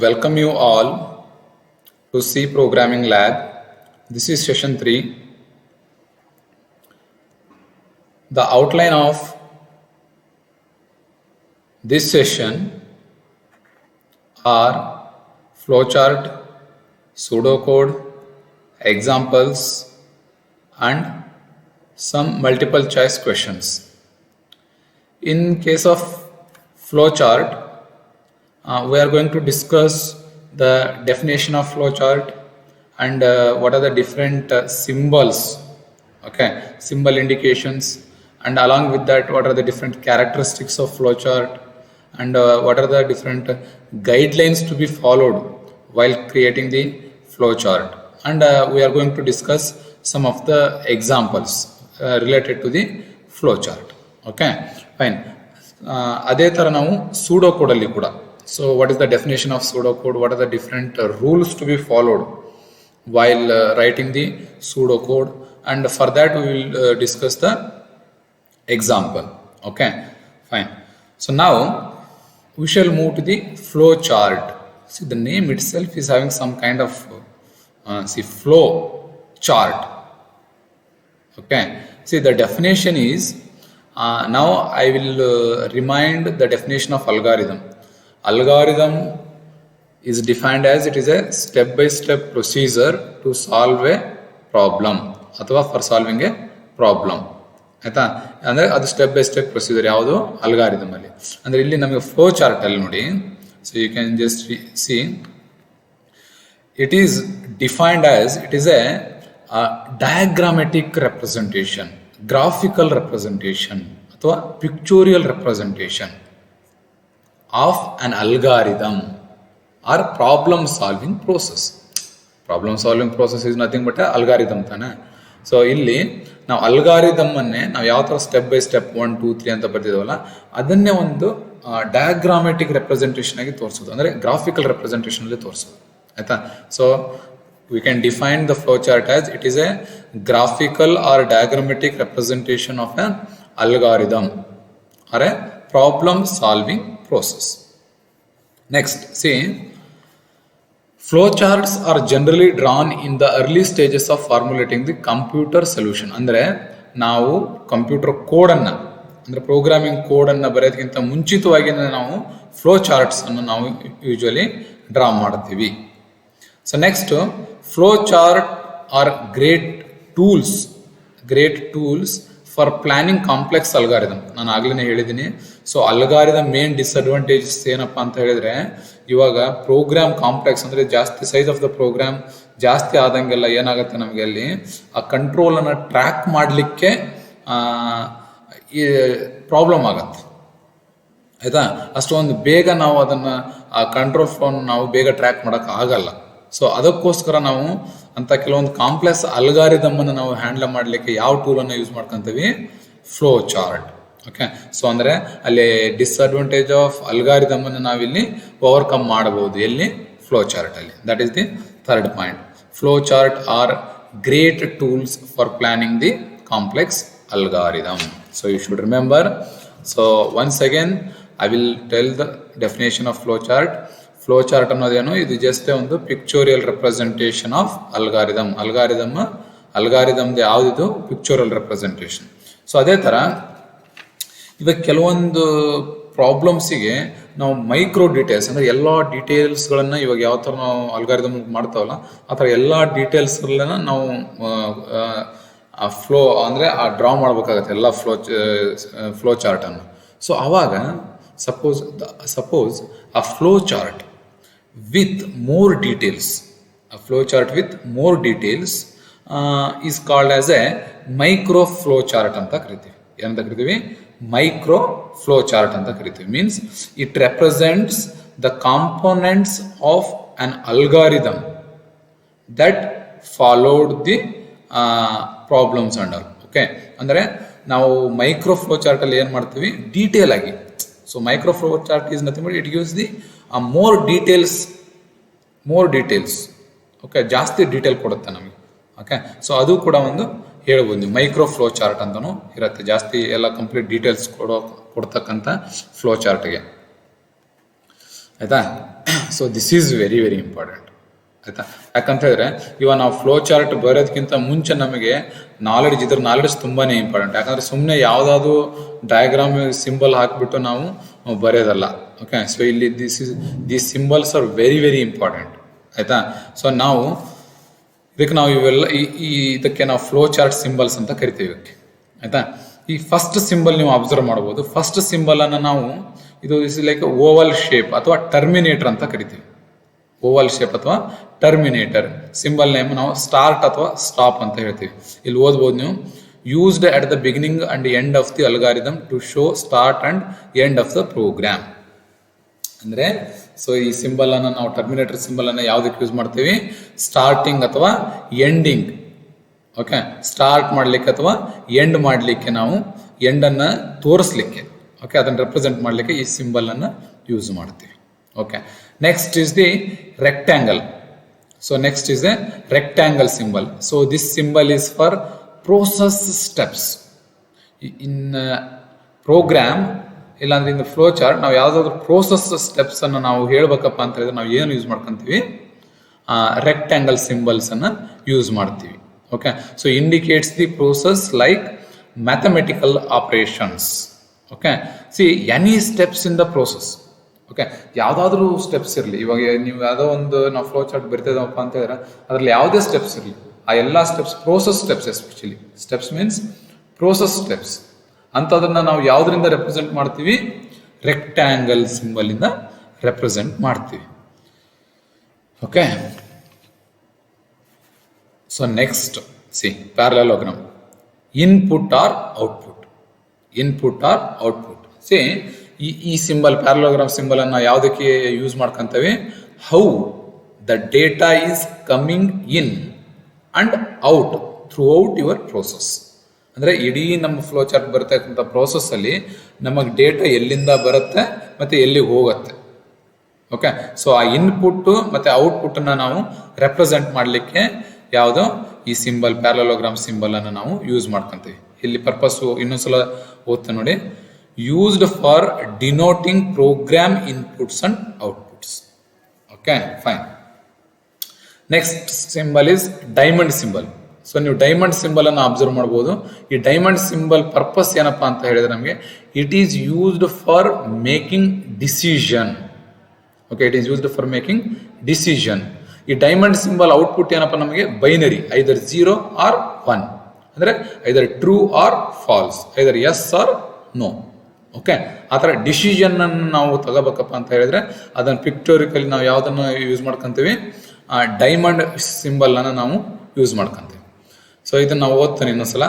welcome you all to C Programming Lab. This is session 3. The outline of this session are flowchart, pseudocode, examples, and some multiple choice questions. In case of flowchart, we are going to discuss the definition of flowchart and what are the different symbols, symbol indications, and along with that what are the different characteristics of flowchart and what are the different guidelines to be followed while creating the flowchart. And we are going to discuss some of the examples related to the flowchart. Okay, fine. ಅದೇ ಥರ ನಾವು pseudo ಕೋಡಲ್ಲಿ ಕೂಡ, so what is the definition of pseudocode, what are the different rules to be followed while writing the pseudocode, and for that we will discuss the example. Okay, fine. So now we shall move to the flow chart. See, the name itself is having some kind of flow chart. Okay, see, the definition is now I will remind the definition of algorithm. Algorithm is defined as it is a step-by-step procedure to solve a problem ಅಥವಾ for solving a problem. ಆಯ್ತಾ, ಅಂದರೆ ಅದು step by step procedure ಯಾವುದು algorithm ಅಲ್ಲಿ. ಅಂದರೆ ಇಲ್ಲಿ ನಮಗೆ flow chart ಅಲ್ಲಿ ನೋಡಿ, so you can just see it is defined as it is a diagrammatic representation, graphical representation ಅಥವಾ pictorial representation of an algorithm or problem solving process. Problem solving process is nothing but a algorithm ತಾನೆ. So ಇಲ್ಲಿ ನಾವು algorithm ಅನ್ನೇ ನಾವು ಯಾವ ಥರ step by step 1 2 3 ಅಂತ ಬರ್ತಿದ್ದೇವಲ್ಲ ಅದನ್ನೇ ಒಂದು ಡಯಾಗ್ರಾಮೆಟಿಕ್ ರೆಪ್ರೆಸೆಂಟೇಷನ್ ಆಗಿ ತೋರಿಸೋದು, ಅಂದರೆ ಗ್ರಾಫಿಕಲ್ ರೆಪ್ರೆಸೆಂಟೇಷನ್ ಅಲ್ಲಿ ತೋರಿಸೋದು. ಆಯ್ತಾ, so we can define the flow chart as it is a graphical or diagrammatic representation of an algorithm or a problem solving process. Next, see, flowcharts are generally drawn in the early stages of formulating the computer solution. ಅಂದರೆ ನಾವು computer ಕೋಡನ್ನು, ಅಂದರೆ programming ಕೋಡನ್ನು ಬರೆಯೋದಕ್ಕಿಂತ ಮುಂಚಿತವಾಗಿ ನಾವು flow charts ಅನ್ನು ನಾವು usually draw ಮಾಡ್ತೀವಿ. So next, flow chart are great tools for planning complex algorithm. ನಾನು ಆಗ್ಲೇ ಹೇಳಿದ್ದೀನಿ. ಸೊ ಅಲ್ಗಾರಿದಮ್ ಮೇನ್ ಡಿಸ್ಅಡ್ವಾಂಟೇಜಸ್ ಏನಪ್ಪಾ ಅಂತ ಹೇಳಿದ್ರೆ, ಇವಾಗ ಪ್ರೋಗ್ರಾಮ್ ಕಾಂಪ್ಲೆಕ್ಸ್ ಅಂದರೆ ಜಾಸ್ತಿ ಸೈಜ್ ಆಫ್ ದ ಪ್ರೋಗ್ರಾಮ್ ಜಾಸ್ತಿ ಆದಂಗೆಲ್ಲ ಏನಾಗುತ್ತೆ ನಮಗೆ ಅಲ್ಲಿ ಆ ಕಂಟ್ರೋಲನ್ನು ಟ್ರ್ಯಾಕ್ ಮಾಡಲಿಕ್ಕೆ ಪ್ರಾಬ್ಲಮ್ ಆಗತ್ತೆ. ಆಯ್ತಾ, ಅಷ್ಟೊಂದು ಬೇಗ ನಾವು ಅದನ್ನು ಆ ಕಂಟ್ರೋಲ್ ಫ್ಲೋನ್ ನಾವು ಬೇಗ ಟ್ರ್ಯಾಕ್ ಮಾಡೋಕೆ ಆಗಲ್ಲ. ಸೊ ಅದಕ್ಕೋಸ್ಕರ ನಾವು ಅಂತ ಕೆಲವೊಂದು ಕಾಂಪ್ಲೆಕ್ಸ್ ಅಲ್ಗಾರಿದಮ್ ಅನ್ನು ನಾವು ಹ್ಯಾಂಡಲ್ ಮಾಡಲಿಕ್ಕೆ ಯಾವ ಟೂಲನ್ನು ಯೂಸ್ ಮಾಡ್ಕೊಂತೀವಿ? Flow chart. ಓಕೆ, ಸೊ ಅಂದರೆ ಅಲ್ಲಿ ಡಿಸ್ಅಡ್ವಾಂಟೇಜ್ ಆಫ್ ಅಲ್ಗಾರಿದಮ್ ಅನ್ನು ನಾವಿಲ್ಲಿ ಓವರ್ಕಮ್ ಮಾಡಬಹುದು ಎಲ್ಲಿ? ಫ್ಲೋ ಚಾರ್ಟ್ ಅಲ್ಲಿ. That is the third point. Flow chart are great tools for planning the complex algorithm. So you should remember. So once again I will tell the definition of flow chart. Flow chart ಅನ್ನೋದೇನು? ಇದು just ಒಂದು pictorial representation of algorithm. ಅಲ್ಗಾರಿದಮ್ದು ಯಾವುದಿದು? Pictorial representation. So ಅದೇ ಥರ ಇವಾಗ ಕೆಲವೊಂದು ಪ್ರಾಬ್ಲಮ್ಸಿಗೆ ನಾವು ಮೈಕ್ರೋ ಡೀಟೇಲ್ಸ್, ಅಂದರೆ ಎಲ್ಲ ಡೀಟೇಲ್ಸ್ಗಳನ್ನು ಇವಾಗ ಯಾವ ಥರ ನಾವು ಅಲ್ಗಾರಿದಮ್ ಮಾಡ್ತಾವಲ್ಲ ಆ ಥರ ಎಲ್ಲ ಡೀಟೇಲ್ಸ್ಗಳನ್ನ ನಾವು ಆ ಫ್ಲೋ ಅಂದರೆ ಆ ಡ್ರಾ ಮಾಡಬೇಕಾಗತ್ತೆ ಎಲ್ಲ ಫ್ಲೋ ಚಾರ್ಟನ್ನು. ಸೊ ಆವಾಗ suppose a flow chart with more details, is called as a micro flow chart ಅಂತ ಕರಿತೀವಿ. ಏನಂತ ಕರಿತೀವಿ? ಮೈಕ್ರೋ ಫ್ಲೋ ಚಾರ್ಟ್ ಅಂತ ಕರಿತೀವಿ. Means it represents the components of an algorithm that followed the problems and all. Okay, ಅಂದರೆ ನಾವು micro flow ಚಾರ್ಟಲ್ಲಿ ಏನು ಮಾಡ್ತೀವಿ? ಡೀಟೇಲ್ ಆಗಿ. So micro flow chart is nothing but it gives the more details. Okay, ಜಾಸ್ತಿ detail ಕೊಡುತ್ತೆ ನಮಗೆ. Okay, so ಅದು ಕೂಡ ಒಂದು ಹೇಳ್ಬೋದು. ಮೈಕ್ರೋ ಫ್ಲೋ ಚಾರ್ಟ್ ಅಂತಲೂ ಇರುತ್ತೆ, ಜಾಸ್ತಿ ಎಲ್ಲ ಕಂಪ್ಲೀಟ್ ಡೀಟೇಲ್ಸ್ ಕೊಡ್ತಕ್ಕಂಥ ಫ್ಲೋ ಚಾರ್ಟ್ಗೆ. ಆಯಿತಾ? So this is very very important ಆಯ್ತಾ. ಯಾಕಂತ ಹೇಳಿದ್ರೆ ಇವಾಗ ನಾವು ಫ್ಲೋ ಚಾರ್ಟ್ ಬರೋದಕ್ಕಿಂತ ಮುಂಚೆ ನಮಗೆ ನಾಲೆಡ್ಜ್ ತುಂಬಾನೇ ಇಂಪಾರ್ಟೆಂಟ್. ಯಾಕಂದ್ರೆ ಸುಮ್ಮನೆ ಯಾವ್ದಾದ್ರು ಡಯಾಗ್ರಾಮ್ ಸಿಂಬಲ್ ಹಾಕ್ಬಿಟ್ಟು ನಾವು ಬರೆಯೋದಲ್ಲ. ಓಕೆ, ಸೊ ಇಲ್ಲಿ these symbols are very very important ಆಯ್ತಾ. ಸೊ ಇದಕ್ಕೆ ನಾವು ಇವೆಲ್ಲ ಇದಕ್ಕೆ ನಾವು ಫ್ಲೋ ಚಾರ್ಟ್ ಸಿಂಬಲ್ಸ್ ಅಂತ ಕರಿತೀವಿ ಇದಕ್ಕೆ ಆಯ್ತಾ. ಈ ಫಸ್ಟ್ ಸಿಂಬಲ್ ನೀವು ಅಬ್ಸರ್ವ್ ಮಾಡಬಹುದು. ಫಸ್ಟ್ ಸಿಂಬಲ್ ಅನ್ನ ನಾವು ಇದು ಲೈಕ್ ಓವಲ್ ಶೇಪ್ ಅಥವಾ ಟರ್ಮಿನೇಟರ್ ಅಂತ ಕರಿತೀವಿ. ಓವಲ್ ಶೇಪ್ ಅಥವಾ ಟರ್ಮಿನೇಟರ್ ಸಿಂಬಲ್ ನೇಮ್ ನಾವು ಸ್ಟಾರ್ಟ್ ಅಥವಾ ಸ್ಟಾಪ್ ಅಂತ ಹೇಳ್ತೀವಿ. ಇಲ್ಲಿ ಓದ್ಬೋದು ನೀವು, used at the beginning and end of the algorithm to show start and end of the program. ಅಂದ್ರೆ ಸೊ ಈ ಸಿಂಬಲ್ ಅನ್ನ ನಾವು ಟರ್ಮಿನೇಟರ್ ಸಿಂಬಲ್ ಅನ್ನ ಯಾವ್ದಕ್ಕೆ ಯೂಸ್ ಮಾಡ್ತೀವಿ? ಸ್ಟಾರ್ಟಿಂಗ್ ಅಥವಾ ಎಂಡಿಂಗ್. ಓಕೆ, ಸ್ಟಾರ್ಟ್ ಮಾಡ್ಲಿಕ್ಕೆ ಅಥವಾ ಎಂಡ್ ಮಾಡ್ಲಿಕ್ಕೆ, ನಾವು ಎಂಡ್ ಅನ್ನ ತೋರಿಸ್ಲಿಕ್ಕೆ, ಓಕೆ, ಅದನ್ನ ರೆಪ್ರೆಸೆಂಟ್ ಮಾಡ್ಲಿಕ್ಕೆ ಈ ಸಿಂಬಲ್ ಅನ್ನ ಯೂಸ್ ಮಾಡ್ತೀವಿ. Okay, next is the rectangle. So next is a rectangle symbol. So this symbol is for process steps. In program ಇಲ್ಲಾಂದ್ರೆ ಇನ್ ಫ್ಲೋ ಚಾರ್ಟ್ ನಾವು ಯಾವ್ದಾದ್ರು ಪ್ರೋಸೆಸ್ ಸ್ಟೆಪ್ಸ್ ಅನ್ನು ನಾವು ಹೇಳ್ಬೇಕಪ್ಪ ಅಂತ ಹೇಳಿದ್ರೆ ನಾವು ಏನು ಯೂಸ್ ಮಾಡ್ಕೊಂತೀವಿ? ರೆಕ್ಟ್ಯಾಂಗಲ್ ಸಿಂಬಲ್ಸ್ ಅನ್ನ ಯೂಸ್ ಮಾಡ್ತೀವಿ. Okay, so indicates the process like mathematical operations. Okay, C any steps in the process. Okay, ಯಾವ್ದಾದ್ರು ಸ್ಟೆಪ್ಸ್ ಇರಲಿ. ಇವಾಗ ನೀವು ಯಾವುದೋ ಒಂದು ನಾವು ಫ್ಲೋ ಚಾರ್ಟ್ ಬರಿತಿದವಪ್ಪ ಅಂತ ಹೇಳಿದ್ರೆ ಅದ್ರಲ್ಲಿ ಯಾವುದೇ ಸ್ಟೆಪ್ಸ್ ಇರಲಿ, ಆ ಎಲ್ಲ steps process steps, especially steps means process steps ಅಂತದನ್ನ ನಾವು ಯಾವ್ದ್ರಿಂದ ರೆಪ್ರೆಸೆಂಟ್ ಮಾಡ್ತೀವಿ? ರೆಕ್ಟ್ಯಾಂಗಲ್ ಸಿಂಬಲ್ ಇಂದ ರೆಪ್ರೆಸೆಂಟ್ ಮಾಡ್ತೀವಿ. Okay, so next see parallelogram. Input or output. Input or output. See ಈ ಸಿಂಬಲ್ ಪ್ಯಾರಲೋಗ್ರಾಮ್ ಸಿಂಬಲ್ ಅನ್ನ ಯಾವುದಕ್ಕೆ ಯೂಸ್ ಮಾಡ್ಕೊಂತೇವೆ? How the data is coming in and out through out your process. ಅಂದ್ರೆ ಇಡೀ ನಮ್ಮ flow chart ಬರ್ತಕ್ಕಂಥ process ಅಲ್ಲಿ ನಮಗೆ ಡೇಟಾ ಎಲ್ಲಿಂದ ಬರುತ್ತೆ ಮತ್ತೆ ಎಲ್ಲಿಗೆ ಹೋಗುತ್ತೆ. ಓಕೆ, ಸೊ ಆ ಇನ್ಪುಟ್ ಮತ್ತೆ ಔಟ್ಪುಟ್ ಅನ್ನ ನಾವು ರೆಪ್ರೆಸೆಂಟ್ ಮಾಡ್ಲಿಕ್ಕೆ ಯಾವುದು ಈ ಸಿಂಬಲ್ ಪ್ಯಾರಲೋಗ್ರಾಮ್ ಸಿಂಬಲ್ ಅನ್ನು ನಾವು ಯೂಸ್ ಮಾಡ್ಕೊಂತೀವಿ. ಇಲ್ಲಿ ಪರ್ಪಸ್ ಇನ್ನೊಂದ್ಸಲ ಓದ್ತಾ ನೋಡಿ. Used for denoting program inputs and outputs. Okay, fine. Next symbol is diamond symbol. So ನೀವು ಡೈಮಂಡ್ ಸಿಂಬಲ್ ಅನ್ನು ಅಬ್ಸರ್ವ್ ಮಾಡಬಹುದು. ಈ ಡೈಮಂಡ್ ಸಿಂಬಲ್ ಪರ್ಪಸ್ ಏನಪ್ಪಾ ಅಂತ ಹೇಳಿದ್ರೆ ನಮಗೆ it is used for making decision. Okay, it is used for making decision. ಈ diamond symbol output ಏನಪ್ಪ ನಮಗೆ? ಬೈನರಿ, ಐದರ್ 0 ಆರ್ 1, ಅಂದ್ರೆ either true or false, either yes or no. Okay, ಆ ಥರ ಡಿಸಿಷನ್ ಅನ್ನು ನಾವು ತಗೋಬೇಕಪ್ಪ ಅಂತ ಹೇಳಿದ್ರೆ ಅದನ್ನ ಪಿಕ್ಟೋರಿಕಲಿ ನಾವು ಯಾವ್ದನ್ನ ಯೂಸ್ ಮಾಡ್ಕೊಂತೀವಿ? ಡೈಮಂಡ್ ಸಿಂಬಲ್ ಅನ್ನ ನಾವು ಯೂಸ್ ಮಾಡ್ಕೊಂತೀವಿ. ಸೊ ಇದನ್ನ ನಾವು ಓದ್ತಾನೆ ಇನ್ನೊಂದ್ಸಲ.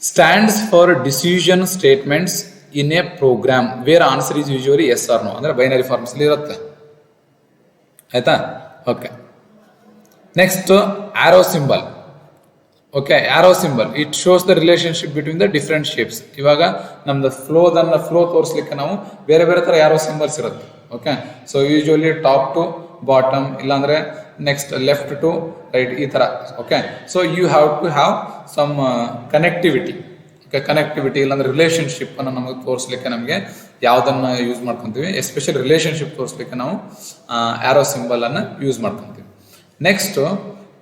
Stands for decision statements in a program where answer is usually yes or no. ಅಂದ್ರೆ ಬೈನರಿ ಫಾರ್ಮ್ಸ್ ಅಲ್ಲಿ ಇರುತ್ತೆ ಆಯ್ತಾ. Okay, next arrow symbol. Okay, arrow symbol it shows the relationship between the different shapes. ಇವಾಗ ನಮ್ದು flow ತೋರಿಸ್ಲಿಕ್ಕೆ ನಾವು ಬೇರೆ ಬೇರೆ ತರ ಆರೋ ಸಿಂಬಲ್ಸ್ ಇರುತ್ತೆ. Okay, so usually top to bottom, ಇಲ್ಲಾಂದ್ರೆ ನೆಕ್ಸ್ಟ್ ಲೆಫ್ಟ್ ಟು ರೈಟ್, ಈ ತರ. Okay, so you have to have some connectivity. Okay, connectivity ಇಲ್ಲಾಂದ್ರೆ ರಿಲೇಶನ್ಶಿಪ್ ಅನ್ನು ನಮಗೆ ತೋರಿಸ್ಲಿಕ್ಕೆ ನಮಗೆ ಯಾವ್ದನ್ನ ಯೂಸ್ ಮಾಡ್ಕೊಂತೀವಿ? ಎಸ್ಪೆಷಲಿ ರಿಲೇಶನ್ಶಿಪ್ ತೋರಿಸ್ಲಿಕ್ಕೆ ನಾವು ಆರೋ ಸಿಂಬಲ್ ಅನ್ನ ಯೂಸ್ ಮಾಡ್ಕೊಂತೀವಿ. ನೆಕ್ಸ್ಟ್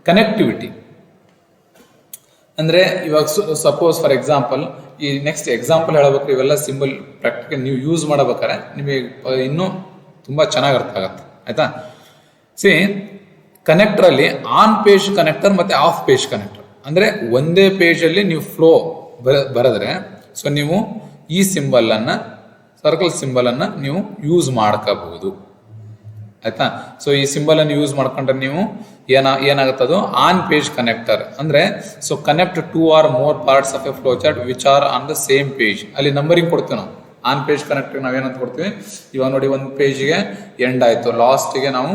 ಕನೆಕ್ಟಿವಿಟಿ ಅಂದ್ರೆ ಇವಾಗ ಸಪೋಸ್ ಫಾರ್ ಎಕ್ಸಾಂಪಲ್, ಈ ನೆಕ್ಸ್ಟ್ ಎಕ್ಸಾಂಪಲ್ ಹೇಳ್ಬೇಕಾದ್ರೆ ಇವೆಲ್ಲ ಸಿಂಬಲ್ ಪ್ರಾಕ್ಟಿಕಲ್ ನೀವು ಯೂಸ್ ಮಾಡಬೇಕಾದ್ರೆ ನಿಮಗೆ ಇನ್ನೂ ತುಂಬಾ ಚೆನ್ನಾಗಿ ಅರ್ಥ ಆಗತ್ತೆ ಆಯ್ತಾ. ಸಿ ಕನೆಕ್ಟರ್ ಅಲ್ಲಿ ಆನ್ ಪೇಜ್ ಕನೆಕ್ಟರ್ ಮತ್ತೆ ಆಫ್ ಪೇಜ್ ಕನೆಕ್ಟರ್. ಅಂದ್ರೆ ಒಂದೇ ಪೇಜ್ ಅಲ್ಲಿ ನೀವು ಫ್ಲೋ ಬರೆದ್ರೆ ಸೊ ನೀವು ಈ ಸಿಂಬಲ್ ಅನ್ನ, ಸರ್ಕಲ್ ಸಿಂಬಲ್ ಅನ್ನ ನೀವು ಯೂಸ್ ಮಾಡ್ಕೋಬಹುದು ಆಯ್ತಾ. ಸೊ ಈ ಸಿಂಬಲ್ ಅನ್ನು ಯೂಸ್ ಮಾಡ್ಕೊಂಡ್ರೆ ನೀವು ಏನಾಗುತ್ತದು? On page connector. ಅಂದ್ರೆ so connect 2 or more parts of a flow chart which are on the same page. ಅಲ್ಲಿ ನಂಬರಿಂಗ್ ಕೊಡ್ತೀವಿ ನಾವು. ಆನ್ ಪೇಜ್ ಕನೆಕ್ಟರ್ ನಾವೇನಂತ ಕೊಡ್ತೀವಿ? ಇವಾಗ ನೋಡಿ, ಒಂದು ಪೇಜ್ಗೆ ಎಂಡ್ ಆಯ್ತು, ಲಾಸ್ಟ್ಗೆ ನಾವು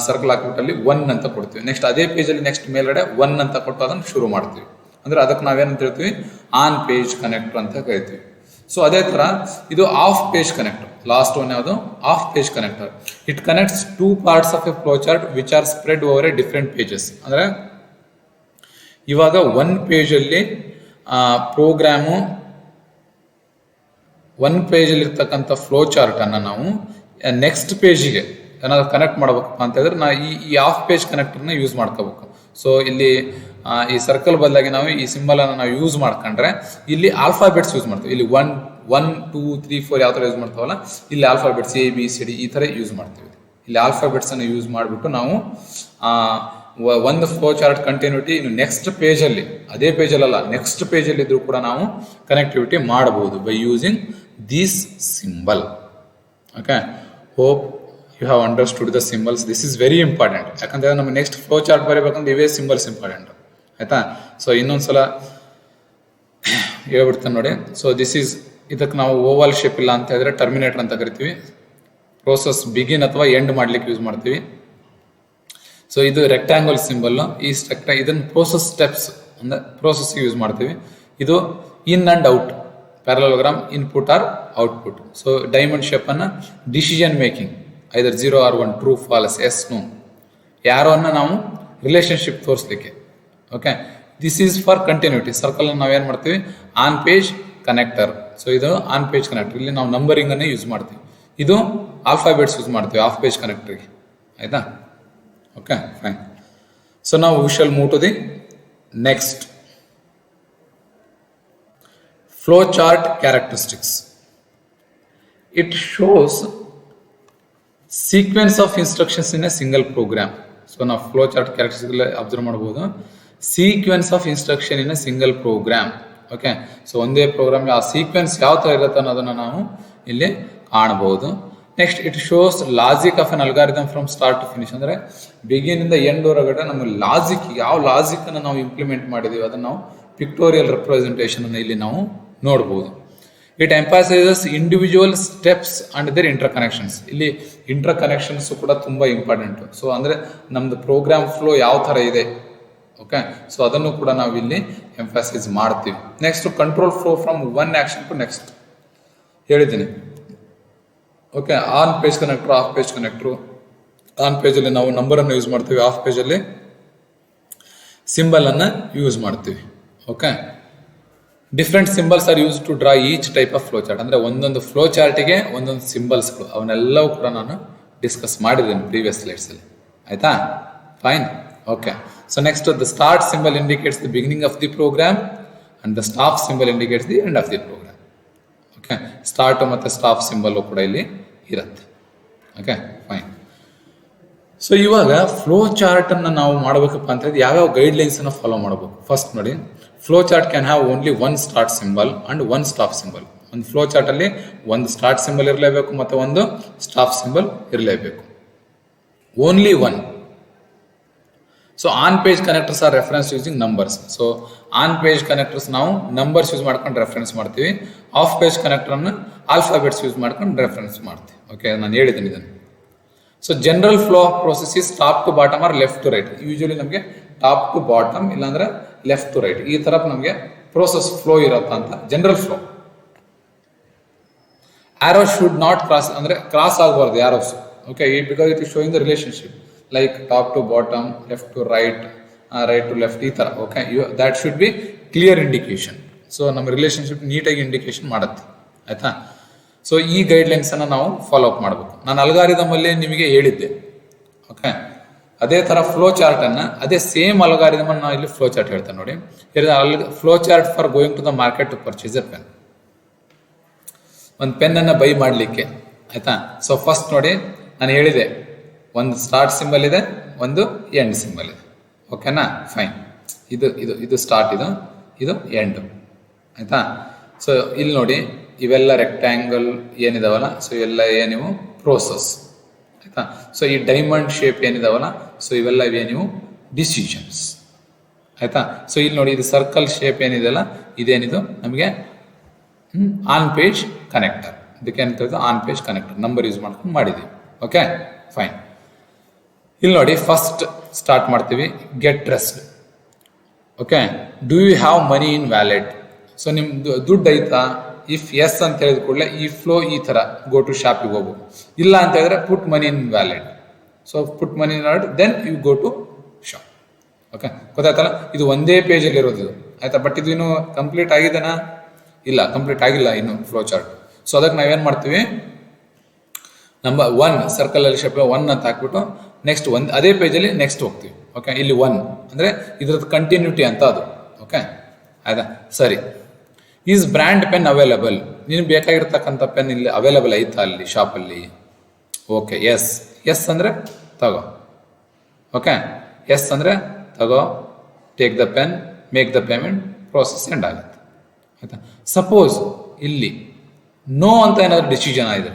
ಸರ್ಕಲ್ ಹಾಕ್ಬಿಟ್ಟು ಅಲ್ಲಿ 1 ಅಂತ ಕೊಡ್ತೀವಿ. ನೆಕ್ಸ್ಟ್ ಅದೇ ಪೇಜ್ ಅಲ್ಲಿ ನೆಕ್ಸ್ಟ್ ಮೇಲ್ಗಡೆ 1 ಅಂತ ಕೊಟ್ಟು ಅದನ್ನು ಶುರು ಮಾಡ್ತೀವಿ. ಅಂದ್ರೆ ಅದಕ್ಕೆ ನಾವೇನಂತ ಹೇಳ್ತೀವಿ? ಆನ್ ಪೇಜ್ ಕನೆಕ್ಟರ್ ಅಂತ ಕರಿತೀವಿ. ಸೊ ಅದೇ ತರ ಇದು off page connector. Last one ಯಾವುದು? Off page connector. It connects 2 parts of a flow chart which are spread over a different pages. ಅಂದ್ರೆ ಇವಾಗ 1 ಪೇಜ್ ಅಲ್ಲಿ ಪ್ರೋಗ್ರಾಮು, 1 ಪೇಜ್ ಅಲ್ಲಿ ಇರ್ತಕ್ಕಂಥ ಫ್ಲೋ ಚಾರ್ಟ್ ಅನ್ನ ನಾವು ನೆಕ್ಸ್ಟ್ ಪೇಜಿಗೆ ಏನಾದ್ರು ಕನೆಕ್ಟ್ ಮಾಡ್ಬೇಕಪ್ಪ ಅಂತ ಹೇಳಿದ್ರೆ ನಾ ಈ ಆಫ್ ಪೇಜ್ ಕನೆಕ್ಟರ್ನ ಯೂಸ್ ಮಾಡ್ಕೋಬೇಕು. ಸೊ ಇಲ್ಲಿ ಈ ಸರ್ಕಲ್ ಬದಲಾಗಿ ನಾವು ಈ ಸಿಂಬಲ್ ಅನ್ನು ನಾವು ಯೂಸ್ ಮಾಡ್ಕೊಂಡ್ರೆ ಇಲ್ಲಿ ಆಲ್ಫಾಬೆಟ್ಸ್ ಯೂಸ್ ಮಾಡ್ತೀವಿ. ಇಲ್ಲಿ 1 2 3 4 ಯಾವ ಥರ ಯೂಸ್ ಮಾಡ್ತಾವಲ್ಲ, ಇಲ್ಲಿ ಆಲ್ಫಾಬೆಟ್ಸ್ ABCD ಈ ಥರ ಯೂಸ್ ಮಾಡ್ತೀವಿ. ಇಲ್ಲಿ ಆಲ್ಫಾಬೆಟ್ಸ್ ಅನ್ನು ಯೂಸ್ ಮಾಡಿಬಿಟ್ಟು ನಾವು ಒಂದು ಫ್ಲೋ ಚಾರ್ಟ್ ಕಂಟಿನ್ಯೂಟಿ ನೆಕ್ಸ್ಟ್ ಪೇಜಲ್ಲಿ, ಅದೇ ಪೇಜಲ್ಲ ನೆಕ್ಸ್ಟ್ ಪೇಜಲ್ಲಿ ಇದ್ರೂ ಕೂಡ ನಾವು ಕನೆಕ್ಟಿವಿಟಿ ಮಾಡಬಹುದು by using this symbol. Okay, hope you have understood the symbols. This is very important. ಯಾಕಂದ್ರೆ ನಮ್ಮ ನೆಕ್ಸ್ಟ್ ಫ್ಲೋ ಚಾರ್ಟ್ ಬರೀಬೇಕಂದ್ರೆ ಇವೇ ಸಿಂಬಲ್ಸ್ ಇಂಪಾರ್ಟೆಂಟ್. ಆಯ್ತಾ? ಸೊ ಇನ್ನೊಂದ್ಸಲ ಹೇಳ್ಬಿಡ್ತಾನೆ ನೋಡಿ. ಸೊ ದಿಸ್ ಈಸ್, ಇದಕ್ಕೆ ನಾವು ಓವಲ್ ಶೇಪ್ ಇಲ್ಲ ಅಂತ ಹೇಳಿದ್ರೆ ಟರ್ಮಿನೇಟರ್ ಅಂತ ಕರಿತೀವಿ. ಪ್ರೋಸೆಸ್ ಬಿಗಿನ್ ಅಥವಾ ಎಂಡ್ ಮಾಡ್ಲಿಕ್ಕೆ ಯೂಸ್ ಮಾಡ್ತೀವಿ. ಸೊ ಇದು ರೆಕ್ಟ್ಯಾಂಗಲ್ ಸಿಂಬಲ್. ಇದನ್ನು ಪ್ರೋಸೆಸ್ ಸ್ಟೆಪ್ಸ್ ಅಂದ್ರೆ ಪ್ರೋಸೆಸ್ ಯೂಸ್ ಮಾಡ್ತೀವಿ. ಇದು in and out, parallelogram, input or output. So diamond shape ಅನ್ನ decision making, either 0 or 1, true false, yes no, arrow ಅನ್ನ ನಾವು ರಿಲೇಶನ್ಶಿಪ್ ತೋರಿಸ್ಲಿಕ್ಕೆ. Okay, this is for continuity. Circle ನಾವೇನ್ ಮಾಡ್ತೀವಿ, ಆನ್ ಪೇಜ್ ಕನೆಕ್ಟರ್. ಸೊ ಇದು on page connector, ಇಲ್ಲಿ ನಾವು numbering ಅನ್ನು ಯೂಸ್ ಮಾಡ್ತೀವಿ. ಇದು ಆಲ್ಫಾಬೆಟ್ಸ್ ಯೂಸ್ ಮಾಡ್ತೀವಿ ಆಫ್ ಪೇಜ್ ಕನೆಕ್ಟರ್ಗೆ. ಆಯ್ತಾ? Okay, fine. ಸೊ ನಾವು we shall move to the next flow chart characteristics. It shows sequence of instructions in a single program. So ನಾವು ಫ್ಲೋ ಚಾರ್ಟ್ ಕ್ಯಾರೆಕ್ಟರಿಸ್ಟಿಕ್ಸ್ ಅಬ್ಸರ್ವ್ ಮಾಡಬಹುದು. Sequence of instruction in a single program. Okay, so ಒಂದೇ program ಆ sequence ಯಾವ ತರ ಇರುತ್ತೆ ಅನ್ನೋದನ್ನ ನಾವು ಇಲ್ಲಿ ಕಾಣಬಹುದು. Next, it shows logic of an algorithm from start to finish. ಅಂದ್ರೆ ಬಿಗಿನ್ ಇಂದ ಎಂಡ್ ವರೆಗಡೆ ನಮ್ಮ ಲಾಜಿಕ್, ಯಾವ ಲಾಜಿಕ್ ಅನ್ನು ನಾವು ಇಂಪ್ಲಿಮೆಂಟ್ ಮಾಡಿದೀವಿ ಅದನ್ನ ನಾವು ಪಿಕ್ಟೋರಿಯಲ್ ರೆಪ್ರೆಸೆಂಟೇಷನ್ ಅನ್ನು ಇಲ್ಲಿ ನಾವು ನೋಡಬಹುದು. It emphasises individual steps and their interconnections. ಇಲ್ಲಿ ಇಂಟರ್ ಕನೆಕ್ಷನ್ಸ್ ಕೂಡ ತುಂಬಾ ಇಂಪಾರ್ಟೆಂಟ್. ಸೊ ಅಂದ್ರೆ ನಮ್ದು ಪ್ರೋಗ್ರಾಮ್ ಫ್ಲೋ ಯಾವ ತರ ಇದೆ. ಓಕೆ, ಸೊ ಅದನ್ನು ಕೂಡ ನಾವು ಇಲ್ಲಿ ಎಂಫಸೈಸ್ ಮಾಡ್ತೀವಿ. Next, control flow from one action to next ಹೇಳಿದ್ದೀನಿ. Okay, on page connector, off page connector. On page ಅಲ್ಲಿ ನಾವು ನಂಬರ್ ಅನ್ನು ಯೂಸ್ ಮಾಡ್ತೀವಿ, ಆಫ್ ಪೇಜ್ ಅಲ್ಲಿ ಸಿಂಬಲ್ ಅನ್ನ ಯೂಸ್ ಮಾಡ್ತೀವಿ. Okay, different symbols are use to draw each type of flow chart. ಅಂದ್ರೆ ಒಂದೊಂದು ಫ್ಲೋ ಚಾರ್ಟಿಗೆ ಒಂದೊಂದು ಸಿಂಬಲ್ಸ್ಗಳು, ಅವನ್ನೆಲ್ಲವೂ ಕೂಡ ನಾನು ಡಿಸ್ಕಸ್ ಮಾಡಿದ್ದೇನೆ ಪ್ರೀವಿಯಸ್ ಸ್ಲೈಡ್ಸ್ ಅಲ್ಲಿ. ಆಯ್ತಾ? Fine. Okay, so next, the start symbol indicates the beginning of the program and the stop symbol indicates the end of the program. Okay, start ಮತ್ತೆ stop symbol ಕೂಡ ಇಲ್ಲಿ ಇರುತ್ತೆ. Okay, fine. ಸೊ ಇವಾಗ flow chart ಅನ್ನ ನಾವು ಮಾಡಬೇಕಪ್ಪ ಅಂತ ಹೇಳಿದ್ರೆ ಯಾವ್ಯಾವ ಗೈಡ್ ಲೈನ್ಸ್ ಅನ್ನ ಫಾಲೋ ಮಾಡಬೇಕು. ಫಸ್ಟ್ ನೋಡಿ, flow chart can have only one start symbol and one stop symbol. ಒಂದು ಫ್ಲೋ ಚಾರ್ಟ್ ಅಲ್ಲಿ ಒಂದು ಸ್ಟಾರ್ಟ್ ಸಿಂಬಲ್ ಇರಲೇಬೇಕು ಮತ್ತೆ ಒಂದು ಸ್ಟಾಪ್ ಸಿಂಬಲ್ ಇರಲೇಬೇಕು. Only one. So on page connectors are reference using numbers. So on page connectors ನಾವು numbers use ಮಾಡ್ಕೊಂಡು reference ಮಾಡ್ತೀವಿ. ಆಫ್ ಪೇಜ್ ಕನೆಕ್ಟರ್ ಅನ್ನು ಆಲ್ಫಾಬೆಟ್ಸ್ ಯೂಸ್ ಮಾಡ್ಕೊಂಡು ರೆಫರೆನ್ಸ್ ಮಾಡ್ತೀವಿ. ಓಕೆ, ನಾನು ಹೇಳಿದ್ದೀನಿ ಇದನ್ನು. So general flow of process is top to bottom or left to right. Usually ನಮಗೆ ಟಾಪ್ ಟು ಬಾಟಮ್ ಇಲ್ಲಾಂದ್ರೆ ಲೆಫ್ಟ್ ಟು ರೈಟ್ ಈ ತರ ನಮಗೆ ಪ್ರೋಸೆಸ್ ಫ್ಲೋ ಇರತ್ತ ಅಂತ general flow. Arrow should not cross, ಅಂದ್ರೆ ಕ್ರಾಸ್ ಆಗಬಾರ್ದು arrows. Okay, because it is showing the relationship like top to bottom, left to right, right to left ಈ ತರ. Okay, that should be clear indication. So ನಮ್ಮ relationship ನೀಟಾಗಿ indication ಮಾಡುತ್ತೆ. ಆಯ್ತಾ? So ಈ guide lines ಅನ್ನ ನಾವು ಫಾಲೋ ಅಪ್ ಮಾಡಬೇಕು. ನಾನು ಅಲ್ಗಾರಿದಮ್ ಅಲ್ಲಿ ನಿಮಗೆ ಹೇಳಿದ್ದೆ. ಓಕೆ, ಅದೇ ತರ ಫ್ಲೋ ಚಾರ್ಟ್ ಅನ್ನ, ಅದೇ ಸೇಮ್ ಅಲ್ಗಾರಿದಮ್ ಅನ್ನ ನಾವು ಇಲ್ಲಿ ಫ್ಲೋ ಚಾರ್ಟ್ ಹೇಳ್ತೇನೆ ನೋಡಿ. Flow chart for going to the market to purchase a pen. ಒಂದು ಪೆನ್ ಅನ್ನ ಬೈ ಮಾಡ್ಲಿಕ್ಕೆ. ಆಯ್ತಾ? ಸೊ ಫಸ್ಟ್ ನೋಡಿ, ನಾನು ಹೇಳಿದೆ ಒಂದು ಸ್ಟಾರ್ಟ್ ಸಿಂಬಲ್ ಇದೆ, ಒಂದು ಎಂಡ್ ಸಿಂಬಲ್ ಇದೆ. ಓಕೆನಾ? ಫೈನ್. ಇದು ಇದು ಇದು ಸ್ಟಾರ್ಟ್, ಇದು ಎಂಡ್. ಆಯ್ತಾ? ಸೊ ಇಲ್ಲಿ ನೋಡಿ, ಇವೆಲ್ಲ ರೆಕ್ಟ್ಯಾಂಗಲ್ ಏನಿದಾವಲ್ಲ, ಸೊ ಎಲ್ಲ ಏನಿವು ಪ್ರೋಸೆಸ್. ಆಯ್ತಾ? ಸೊ ಈ ಡೈಮಂಡ್ ಶೇಪ್ ಏನಿದಾವಲ್ಲ, ಸೊ ಇವೆಲ್ಲ ಇವೇನಿವು ಡಿಸಿಷನ್ಸ್. ಆಯ್ತಾ? ಸೊ ಇಲ್ಲಿ ನೋಡಿ, ಇದು ಸರ್ಕಲ್ ಶೇಪ್ ಏನಿದೆಯಲ್ಲ, ಇದೇನಿದು ನಮಗೆ ಆನ್ ಪೇಜ್ ಕನೆಕ್ಟರ್. ಇದಕ್ಕೆ ಏನಿದೆ on page connector number use ಮಾಡ್ಕೊಂಡು ಮಾಡಿದ್ದೀವಿ. Okay, fine. ಇಲ್ಲಿ ನೋಡಿ, ಫಸ್ಟ್ ಸ್ಟಾರ್ಟ್ ಮಾಡ್ತೀವಿ, get dressed. Okay, do you have money in wallet. So ನಿಮ್ದು ದುಡ್ಡು ಐತಾ? ಇಫ್ ಎಸ್ ಅಂತ ಹೇಳಿದ ಕೂಡಲೇ ಈ ಫ್ಲೋ ಈ ತರ ಗೋ ಟು ಶಾಪಿಗೆ ಹೋಗ್ಬೋದು. ಇಲ್ಲ ಅಂತ ಹೇಳಿದ್ರೆ put money in wallet. So put money in wallet, then you go to shop. Okay, ಗೊತ್ತಾಯ್ತಲ್ಲ? ಇದು ಒಂದೇ ಪೇಜಲ್ಲಿ ಇರೋದು. ಆಯ್ತಾ? ಬಟ್ ಇದು ಇನ್ನು ಕಂಪ್ಲೀಟ್ ಆಗಿದೆನಾ? ಇಲ್ಲ, ಕಂಪ್ಲೀಟ್ ಆಗಿಲ್ಲ ಇನ್ನು ಫ್ಲೋ ಚಾರ್ಟ್. ಸೊ ಅದಕ್ಕೆ ನಾವೇನ್ ಮಾಡ್ತೀವಿ, ನಂಬರ್ 1 ಸರ್ಕಲಲ್ಲಿ ಶೇಪ್ 1 ಅಂತ ಹಾಕ್ಬಿಟ್ಟು ನೆಕ್ಸ್ಟ್ ಅದೇ ಪೇಜಲ್ಲಿ ನೆಕ್ಸ್ಟ್ ಹೋಗ್ತೀವಿ. ಓಕೆ, ಇಲ್ಲಿ 1 ಅಂದರೆ ಇದ್ರದ್ದು ಕಂಟಿನ್ಯೂಟಿ ಅಂತ ಅದು. ಓಕೆ, ಆಯ್ತಾ? ಸರಿ. Is brand pen available? ನೀನು ಬೇಕಾಗಿರ್ತಕ್ಕಂಥ ಪೆನ್ ಇಲ್ಲಿ ಅವೈಲಬಲ್ ಐತಾ ಅಲ್ಲಿ ಶಾಪಲ್ಲಿ? ಓಕೆ, ಎಸ್ ಅಂದರೆ ತಗೋ. ಓಕೆ, ಎಸ್ ಅಂದರೆ ತಗೋ, take the pen, make the payment, process end ಆಗುತ್ತೆ. ಆಯಿತಾ? ಸಪೋಸ್ ಇಲ್ಲಿ ನೋ ಅಂತ ಏನಾದರೂ ಡಿಸಿಷನ್ ಆಗಿದೆ.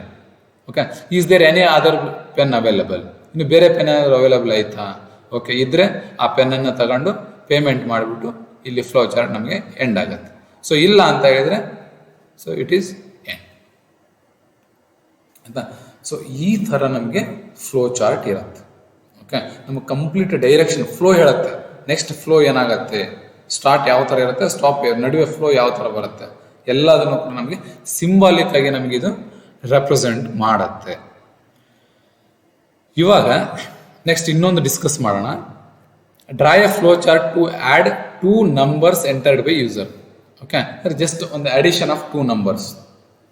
Okay, is there any other pen available? ಇನ್ನು ಬೇರೆ ಪೆನ್ ಏನಾದರೂ ಅವೈಲಬಲ್ ಆಯಿತಾ? ಓಕೆ, ಇದ್ದರೆ ಆ ಪೆನ್ನನ್ನು ತಗೊಂಡು ಪೇಮೆಂಟ್ ಮಾಡಿಬಿಟ್ಟು ಇಲ್ಲಿ ಫ್ಲೋ ಚಾರ್ಟ್ ನಮಗೆ ಎಂಡ್ ಆಗುತ್ತೆ. ಸೊ ಇಲ್ಲ ಅಂತ ಹೇಳಿದರೆ ಸೊ ಇಟ್ ಈಸ್ ಎಂಡ್. ಆಯಿತಾ? ಸೊ ಈ ಥರ ನಮಗೆ ಫ್ಲೋ ಚಾರ್ಟ್ ಇರುತ್ತೆ. ಓಕೆ, ನಮಗೆ ಕಂಪ್ಲೀಟ್ ಡೈರೆಕ್ಷನ್ ಫ್ಲೋ ಹೇಳುತ್ತೆ. ನೆಕ್ಸ್ಟ್ ಫ್ಲೋ ಏನಾಗುತ್ತೆ, ಸ್ಟಾರ್ಟ್ ಯಾವ ಥರ ಇರುತ್ತೆ, ಸ್ಟಾಪ್ ನಡುವೆ ಫ್ಲೋ ಯಾವ ಥರ ಬರುತ್ತೆ, ಎಲ್ಲದನ್ನು ಕೂಡ ನಮಗೆ ಸಿಂಬಾಲಿಕ್ ಆಗಿ ನಮಗಿದು ರೆಪ್ರೆಸೆಂಟ್ ಮಾಡುತ್ತೆ. ಇವಾಗ ನೆಕ್ಸ್ಟ್ ಇನ್ನೊಂದು ಡಿಸ್ಕಸ್ ಮಾಡೋಣ. Draw a flow chart to add 2 numbers entered by user. Okay, just ಒಂದು ಅಡಿಷನ್ ಆಫ್ 2 numbers.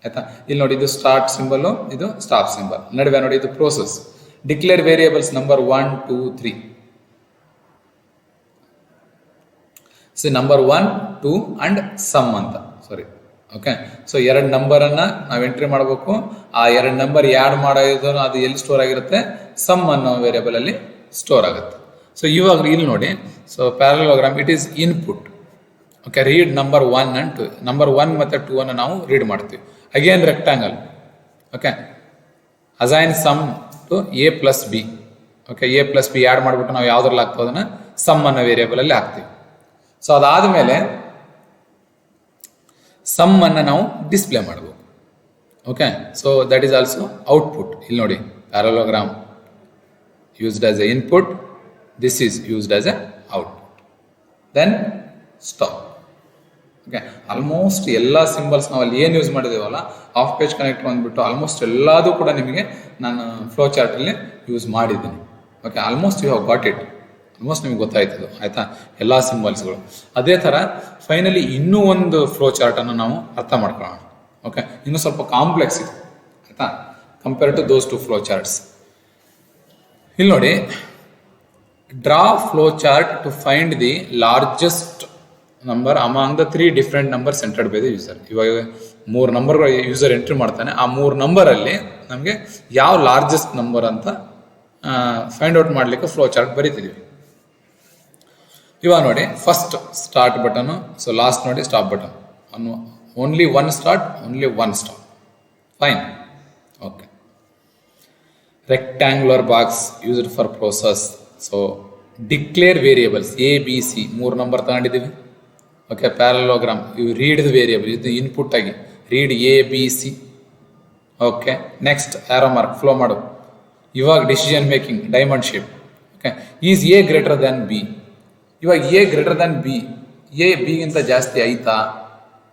ಆಯ್ತಾ? ಇಲ್ಲಿ ನೋಡಿ, ಇದು ಸ್ಟಾರ್ಟ್ ಸಿಂಬಲ್, ಇದು ಸ್ಟಾಪ್ ಸಿಂಬಲ್, ನಡುವೆ ನೋಡಿ ಇದು ಪ್ರೋಸೆಸ್. Declare variables number 1, 2, 3. ಸೊ ನಂಬರ್ 1, 2 ಅಂಡ್ ಸಮ್ ಅಂತ, ಸಾರಿ. ಓಕೆ, ಸೊ 2 ನಂಬರನ್ನು ನಾವು ಎಂಟ್ರಿ ಮಾಡಬೇಕು. ಆ 2 ನಂಬರ್ ಆ್ಯಡ್ ಮಾಡೋದು ಅದು ಎಲ್ಲಿ ಸ್ಟೋರ್ ಆಗಿರುತ್ತೆ, ಸಮ್ ಅನ್ನೋ ವೇರಿಯೇಬಲ್ ಅಲ್ಲಿ ಸ್ಟೋರ್ ಆಗುತ್ತೆ. ಸೊ ಇವಾಗ ಇಲ್ಲಿ ನೋಡಿ, so parallelogram it is input. Okay, read number 1 and 2. Number 1 ಮತ್ತು 2 ಅನ್ನು ನಾವು ರೀಡ್ ಮಾಡ್ತೀವಿ. Again rectangle. Okay, assign sum to A + B. Okay, A + B add ಮಾಡಿಬಿಟ್ಟು ನಾವು ಯಾವುದ್ರಲ್ಲಿ ಹಾಕ್ತೀವಿ ಅದನ್ನು ಸಮ್ ಅನ್ನೋ ವೇರಿಯೇಬಲಲ್ಲಿ ಹಾಕ್ತೀವಿ. ಸೊ ಅದಾದಮೇಲೆ ಸಮ್ ಅನ್ನು ನಾವು ಡಿಸ್ಪ್ಲೇ ಮಾಡಬೇಕು. Okay, so that is also output. ಇಲ್ಲಿ ನೋಡಿ, parallelogram used as a input, this is used as a output, then stop. Okay, almost ಎಲ್ಲ ಸಿಂಬಲ್ಸ್ ನಾವು ಅಲ್ಲಿ ಏನು ಯೂಸ್ ಮಾಡಿದೇವಲ್ಲ, ಆಫ್ ಪೇಜ್ ಕನೆಕ್ಟ್ ಬಂದ್ಬಿಟ್ಟು ಆಲ್ಮೋಸ್ಟ್ ಎಲ್ಲದೂ ಕೂಡ ನಿಮಗೆ ನಾನು ಫ್ಲೋ ಚಾರ್ಟಲ್ಲಿ ಯೂಸ್ ಮಾಡಿದ್ದೀನಿ. Okay, almost you have got it. Almost ನಿಮ್ಗೆ ಗೊತ್ತಾಯ್ತದು. ಆಯಿತಾ? ಎಲ್ಲ ಸಿಂಬಲ್ಸ್ಗಳು. ಅದೇ ಥರ ಫೈನಲಿ ಇನ್ನೂ ಒಂದು ಫ್ಲೋ ಚಾರ್ಟನ್ನು ನಾವು ಅರ್ಥ ಮಾಡ್ಕೊಳ್ಳೋಣ. ಓಕೆ, ಇನ್ನೂ ಸ್ವಲ್ಪ ಕಾಂಪ್ಲೆಕ್ಸ್ ಇದೆ. ಆಯಿತಾ? Compare to those 2 flow charts. ಇಲ್ಲಿ ನೋಡಿ, draw flow chart to find the largest number among the 3 different numbers entered by the user. ಇವಾಗ 3 ನಂಬರ್ಗಳು ಯೂಸರ್ ಎಂಟ್ರಿ ಮಾಡ್ತಾನೆ. ಆ 3 ನಂಬರಲ್ಲಿ ನಮಗೆ ಯಾವ ಲಾರ್ಜೆಸ್ಟ್ ನಂಬರ್ ಅಂತ ಫೈಂಡ್ ಔಟ್ ಮಾಡಲಿಕ್ಕೆ ಫ್ಲೋ ಚಾರ್ಟ್ ಬರೀತಿದ್ದೀವಿ. ಇವಾಗ ನೋಡಿ, first start button, so last ನೋಡಿ stop button. Only 1 start, only 1 stop. Fine. Okay, rectangular box used for process. So declare variables A, B, C 3 number ತಗೊಂಡಿದ್ದೀವಿ. Okay, parallelogram ಇವು read variable, ಇದು input ಆಗಿ read A, B, C. Okay, next arrow mark flow ಮಾಡು. ಇವಾಗ decision making diamond shape. Okay, is A greater than B? ಇವಾಗ A greater than B, A ಬಿಗಿಂತ ಜಾಸ್ತಿ ಆಯ್ತಾ?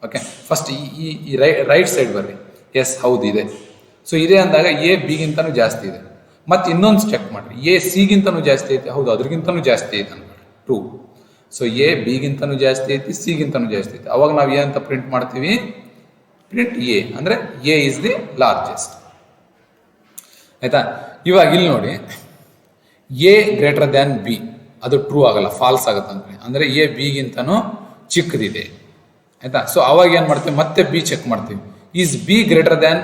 Okay, first ಈ right side ಬರ್ರಿ. S, ಹೌದು ಇದೆ. ಸೊ ಇದೆ ಅಂದಾಗ A ಬಿಗಿಂತನೂ ಜಾಸ್ತಿ ಇದೆ. ಮತ್ತು ಇನ್ನೊಂದು ಚೆಕ್ ಮಾಡಿರಿ, A ಸಿಗಿಂತನೂ ಜಾಸ್ತಿ ಐತೆ. ಹೌದು, ಅದ್ರಿಗಿಂತನೂ ಜಾಸ್ತಿ ಐತೆ ಅನ್ಬಿಟ್ಟು ಟ್ರೂ. ಸೊ A ಬಿಗಿಂತನೂ ಜಾಸ್ತಿ ಐತಿ, ಸಿಗಿಂತನೂ ಜಾಸ್ತಿ ಐತಿ. ಅವಾಗ ನಾವು ಏನಂತ ಪ್ರಿಂಟ್ ಮಾಡ್ತೀವಿ, ಪ್ರಿಂಟ್ A, ಅಂದರೆ A ಈಸ್ ದಿ ಲಾರ್ಜೆಸ್ಟ್. ಆಯಿತಾ? ಇವಾಗ ಇಲ್ಲಿ ನೋಡಿ, A ಗ್ರೇಟರ್ ದ್ಯಾನ್ B ಅದು ಟ್ರೂ ಆಗಲ್ಲ, ಫಾಲ್ಸ್ ಆಗುತ್ತೆ ಅಂತ. ಅಂದರೆ A ಬಿಗಿಂತನೂ ಚಿಕ್ಕದಿದೆ. ಆಯಿತಾ? ಸೊ ಅವಾಗ ಏನು ಮಾಡ್ತೀವಿ, ಮತ್ತೆ B ಚೆಕ್ ಮಾಡ್ತೀವಿ. Is B greater than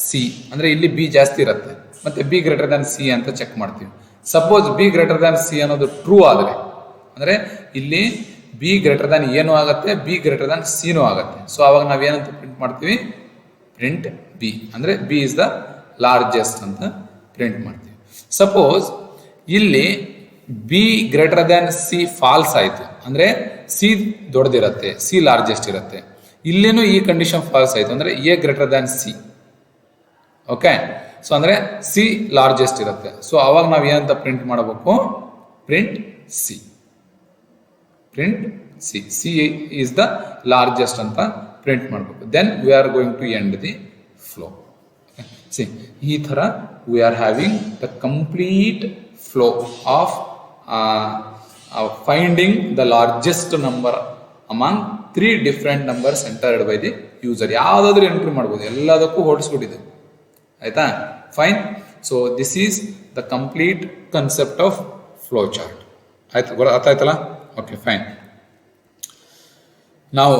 C? ಅಂದರೆ ಇಲ್ಲಿ B ಜಾಸ್ತಿ ಇರುತ್ತೆ, ಮತ್ತೆ B ಗ್ರೇಟರ್ ದ್ಯಾನ್ C ಅಂತ ಚೆಕ್ ಮಾಡ್ತೀವಿ. Suppose B greater than C ಅನ್ನೋದು ಟ್ರೂ ಆದರೆ, ಅಂದರೆ ಇಲ್ಲಿ B ಗ್ರೇಟರ್ ದ್ಯಾನ್ ಏನೂ ಆಗುತ್ತೆ, B ಗ್ರೇಟರ್ ದ್ಯಾನ್ ಸಿನೂ ಆಗುತ್ತೆ. ಸೊ ಅವಾಗ ನಾವೇನಂತ ಪ್ರಿಂಟ್ ಮಾಡ್ತೀವಿ, ಪ್ರಿಂಟ್ B, ಅಂದರೆ B ಇಸ್ ದ ಲಾರ್ಜೆಸ್ಟ್ ಅಂತ ಪ್ರಿಂಟ್ ಮಾಡ್ತೀವಿ. ಸಪೋಸ್ ಇಲ್ಲಿ B greater than C false ಆಯಿತು, ಅಂದರೆ C ದೊಡ್ಡದಿರುತ್ತೆ, C ಲಾರ್ಜೆಸ್ಟ್ ಇರುತ್ತೆ. ಇಲ್ಲೇನೂ ಈ ಕಂಡೀಷನ್ ಫಾಲ್ಸ್ ಆಯಿತು, ಅಂದರೆ A greater than C. Okay, so ಅಂದರೆ C ಲಾರ್ಜೆಸ್ಟ್ ಇರುತ್ತೆ. ಸೊ ಅವಾಗ ನಾವು ಏನಂತ ಪ್ರಿಂಟ್ ಮಾಡಬೇಕು, print C. Print C. C is the largest ಅಂತ ಪ್ರಿಂಟ್ ಮಾಡಬೇಕು. Then we are going to end the flow. See, ಈ ಥರ we are having the complete flow of finding the largest number among 3 different numbers entered by the user. ಯಾವುದಾದ್ರೂ entry ಮಾಡ್ಬೋದು, ಎಲ್ಲದಕ್ಕೂ ಹೊಡಿಸ್ಬಿಟ್ಟಿದೆ. ಆಯಿತಾ? Fine. So this is the complete concept of flow chart. ಆಯ್ತು, ಅರ್ಥ ಆಯ್ತಲ್ಲ? Okay, fine. ನಾವು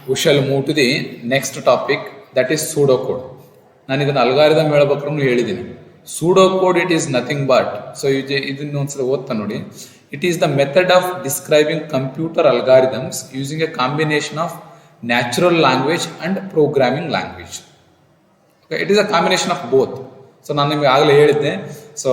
we shall move to the next topic, that is pseudocode. ನಾನು ಇದನ್ನು ಅಲ್ಗಾರಿದಮ್ ಹೇಳ್ಬೇಕಾದ್ರೂ ಹೇಳಿದ್ದೀನಿ. Pseudocode, it is nothing but, so ಇದನ್ನು ಒಂದ್ಸಲ ಓದ್ತಾ ನೋಡಿ. It is the method of describing computer algorithms using a combination of natural language and programming language. Okay, it is a combination of both. So ನಾನು ನಿಮಗೆ ಆಗಲೇ ಹೇಳಿದ್ದೆ. So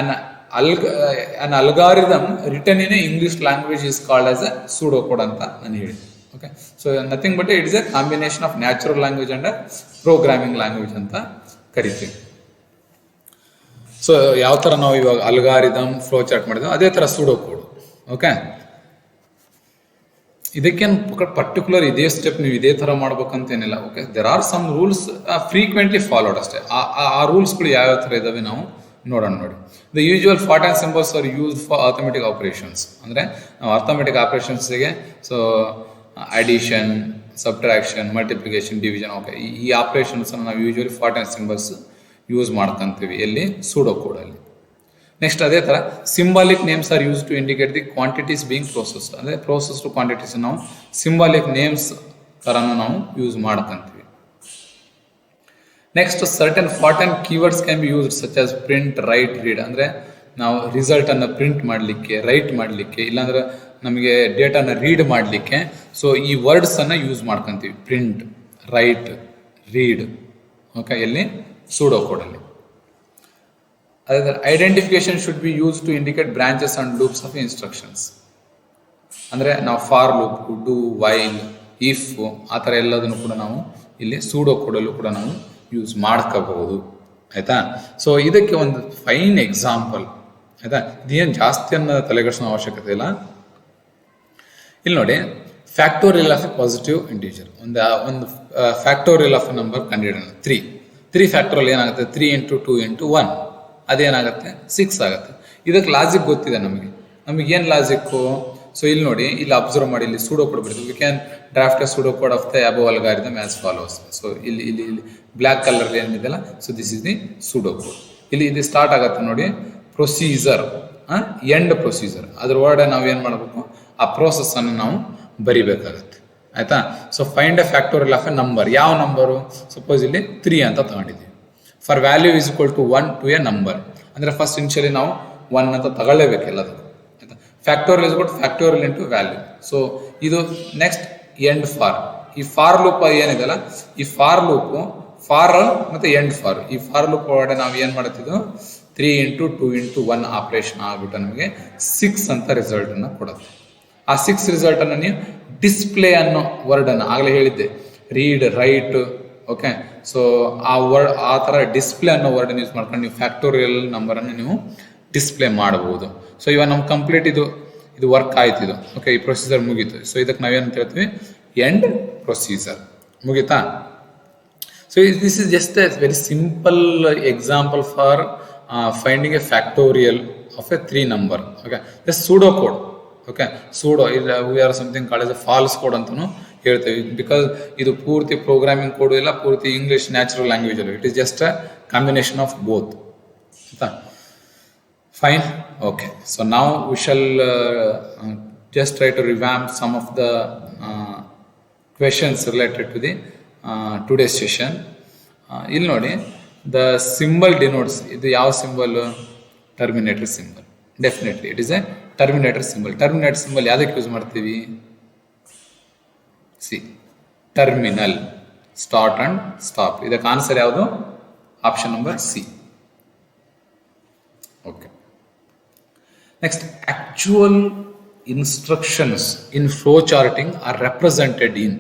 an algorithm written in a English language is called as a pseudocode ಅಂತ ನಾನು ಹೇಳಿದ್ದೆ. Okay, so nothing but it is A combination of natural language and programming language ಅಂತ ಕರಿತೀವಿ. So ಯಾವ ಥರ ನಾವು ಇವಾಗ ಅಲ್ಗಾರಿದಮ್ ಫ್ಲೋ ಚಾರ್ಟ್ ಮಾಡಿದ್ವಿ, ಅದೇ ಥರ ಸೂಡೋ ಕೋಡ್. ಓಕೆ, ಇದಕ್ಕೇನು ಪರ್ಟಿಕ್ಯುಲರ್ ಇದೇ ಸ್ಟೆಪ್ ನೀವು ಇದೇ ಥರ ಮಾಡ್ಬೇಕಂತೇನಿಲ್ಲ. Okay, there are some rules frequently followed ಅಷ್ಟೇ. ಆ ರೂಲ್ಸ್ಗಳು ಯಾವ್ಯಾವ ಥರ ಇದಾವೆ ನಾವು ನೋಡೋಣ. ನೋಡಿ, ದ ಯೂಶುವಲ್ ಫಾರ್ಟ್ and symbols are used for arithmetic operations. ಅಂದರೆ ನಾವು ಅರ್ಥಮೆಟಿಕ್ ಆಪರೇಷನ್ಸ್ಗೆ so addition, subtraction, multiplication, division, okay, ಈ ಆಪರೇಷನ್ಸನ್ನು ನಾವು ಯೂಶುವಲಿ ಫಾರ್ಟ್ ಆ್ಯಂಡ್ ಸಿಂಬಲ್ಸ್ ಯೂಸ್ ಮಾಡ್ಕೊಂತೀವಿ ಎಲ್ಲಿ, ಸೂಡೋ ಕೋಡಲ್ಲಿ. ನೆಕ್ಸ್ಟ್ ಅದೇ ಥರ symbolic names are use to indicate the quantities being processed. ಅಂದರೆ ಪ್ರೋಸೆಸ್ಡ್ ಕ್ವಾಂಟಿಟೀಸ್ ನಾವು ಸಿಂಬಾಲಿಕ್ ನೇಮ್ಸ್ ಥರನೂ ನಾವು ಯೂಸ್ ಮಾಡ್ಕೊಂತೀವಿ. ನೆಕ್ಸ್ಟ್ ಸರ್ಟನ್ ಫಾರ್ಟ್ and keywords can be used such as print, write, read. ಅಂದರೆ ನಾವು ರಿಸಲ್ಟನ್ನು ಪ್ರಿಂಟ್ ಮಾಡಲಿಕ್ಕೆ, ರೈಟ್ ಮಾಡಲಿಕ್ಕೆ, ಇಲ್ಲಾಂದ್ರೆ ನಮಗೆ ಡೇಟಾನ ರೀಡ್ ಮಾಡಲಿಕ್ಕೆ ಸೊ ಈ ವರ್ಡ್ಸನ್ನು ಯೂಸ್ ಮಾಡ್ಕೊಂತೀವಿ. Print, write, read. ಓಕೆ, ಎಲ್ಲಿ, ಸೂಡೋ ಕೋಡಲ್ಲಿ. ಅದೇ identification should be use to indicate branches and loops of instructions. ಅಂದರೆ ನಾವು for loop, do, while, if ಆ ಥರ ಎಲ್ಲದನ್ನು ಕೂಡ ನಾವು ಇಲ್ಲಿ ಸೂಡೋ ಕೋಡಲ್ಲೂ ಕೂಡ ನಾವು ಯೂಸ್ ಮಾಡ್ಕೋಬಹುದು. ಆಯಿತಾ? ಸೊ ಇದಕ್ಕೆ ಒಂದು ಫೈನ್ ಎಕ್ಸಾಂಪಲ್. ಆಯಿತಾ? ಇದೇನು ಜಾಸ್ತಿಯನ್ನು ತಲೆಗೆಡಿಸೋ ಅವಶ್ಯಕತೆ ಇಲ್ಲ. ಇಲ್ಲಿ ನೋಡಿ, factorial of a positive integer. ಒಂದು ಫ್ಯಾಕ್ಟೋರಿಯಲ್ ಆಫ್ ಎ ನಂಬರ್ ಕಂಡುಹಿಡೋಣ. 3 ಫ್ಯಾಕ್ಟೋರಿಯಲ್ ಏನಾಗುತ್ತೆ? 3 × 2 × 1 ಅದೇನಾಗುತ್ತೆ? 6 ಆಗುತ್ತೆ. ಇದಕ್ಕೆ ಲಾಜಿಕ್ ಗೊತ್ತಿದೆ ನಮಗೇನು ಲಾಜಿಕ್ಕು? ಸೊ ಇಲ್ಲಿ ನೋಡಿ, ಇಲ್ಲಿ ಅಬ್ಸರ್ವ್ ಮಾಡಿ, ಇಲ್ಲಿ ಸೂಡೋ ಕೋಡ್ ಬರ್ತದೆ. We can draft A pseudo code of the above algorithm as follows. So ಇಲ್ಲಿ ಬ್ಲ್ಯಾಕ್ ಕಲರ್ ಏನಿದೆಯಲ್ಲ, so this is the pseudo code. ಇಲ್ಲಿ ಸ್ಟಾರ್ಟ್ ಆಗುತ್ತೆ ನೋಡಿ, ಪ್ರೊಸೀಜರ್, ಎಂಡ್ ಪ್ರೊಸೀಜರ್. ಅದ್ರ ಒಳಗಡೆ ನಾವು ಏನು ಮಾಡಬೇಕು? ಆ ಪ್ರೋಸೆಸ್ ಅನ್ನು ನಾವು ಬರಿಬೇಕಾಗತ್ತೆ. ಆಯ್ತಾ? So find a factorial of a number. ಯಾವ ನಂಬರು? ಸಪೋಸ್ ಇಲ್ಲಿ 3 ಅಂತ ತಗೊಂಡಿದ್ದೀವಿ. For value is equal to 1 to a number. ಅಂದರೆ ಫಸ್ಟ್ ಇನಿಷಿಯಲಿ ನಾವು 1 ಅಂತ ತಗೊಳ್ಳೇಬೇಕು ಎಲ್ಲದಕ್ಕೂ. ಆಯ್ತಾ? Factorial is equal to factorial into value. So ಇದು ನೆಕ್ಸ್ಟ್ ಎಂಡ್ ಫಾರ್. ಈ ಫಾರ್ ಲೂಪ್ ಏನಿದೆಯಲ್ಲ, ಈ ಫಾರ್ ಲೂಪು ಫಾರ್ ಮತ್ತು ಎಂಡ್ ಫಾರ್, ಈ ಫಾರ್ ಲೂಪ್ ಒಳಗಡೆ ನಾವು ಏನು ಮಾಡ್ತಿದ್ವು? 3 × 2 × 1 ಆಪರೇಷನ್ ಆಗ್ಬಿಟ್ಟು ನಮಗೆ 6 ಅಂತ ರಿಸಲ್ಟನ್ನು ಕೊಡುತ್ತೆ. ಆ 6 ರಿಸಲ್ಟನ್ನು ನೀವು ಡಿಸ್ಪ್ಲೇ ಅನ್ನೋ ವರ್ಡನ್ನು ಆಗಲೇ ಹೇಳಿದ್ದೆ, ರೀಡ್, ರೈಟ್. ಓಕೆ, ಸೊ ಆ ಥರ ಡಿಸ್ಪ್ಲೇ ಅನ್ನೋ ವರ್ಡನ್ನು ಯೂಸ್ ಮಾಡ್ಕೊಂಡು ನೀವು ಫ್ಯಾಕ್ಟೋರಿಯಲ್ ನಂಬರನ್ನು ನೀವು ಡಿಸ್ಪ್ಲೇ ಮಾಡಬಹುದು. ಸೊ ಇವಾಗ ನಮ್ಮ ಕಂಪ್ಲೀಟ್ ಇದು ವರ್ಕ್ ಆಯ್ತು. ಇದು ಓಕೆ, ಈ ಪ್ರೊಸೀಜರ್ ಮುಗೀತು. ಸೊ ಇದಕ್ಕೆ ನಾವೇನಂತ ಹೇಳ್ತೀವಿ? End procedure. ಮುಗೀತಾ? So this is just a very simple example for finding a factorial of a 3 number. Okay, just pseudo code. Okay, pseudo ಇಲ್ಲ, we are something called as a false code ಅಂತಲೂ ಹೇಳ್ತೇವೆ. Because ಇದು ಪೂರ್ತಿ programming code ಇಲ್ಲ, ಪೂರ್ತಿ English natural language ಅಲ್ಲ. It is just a combination of both. ಆಯ್ತಾ? Fine. Okay, so ನಾವು we shall just try to revamp some of the questions related to the today's session. ಇಲ್ಲಿ ನೋಡಿ, the symbol denotes, ಇದು ಯಾವ symbol? Terminator symbol. Definitely it is a terminator symbol. Terminator symbol ಯಾವುದಕ್ಕೆ use ಮಾಡ್ತೀವಿ? C, terminal, start and stop. ಇದಕ್ಕೆ answer ಯಾವುದು? Option number C. Okay, next, actual instructions in flow charting are represented in.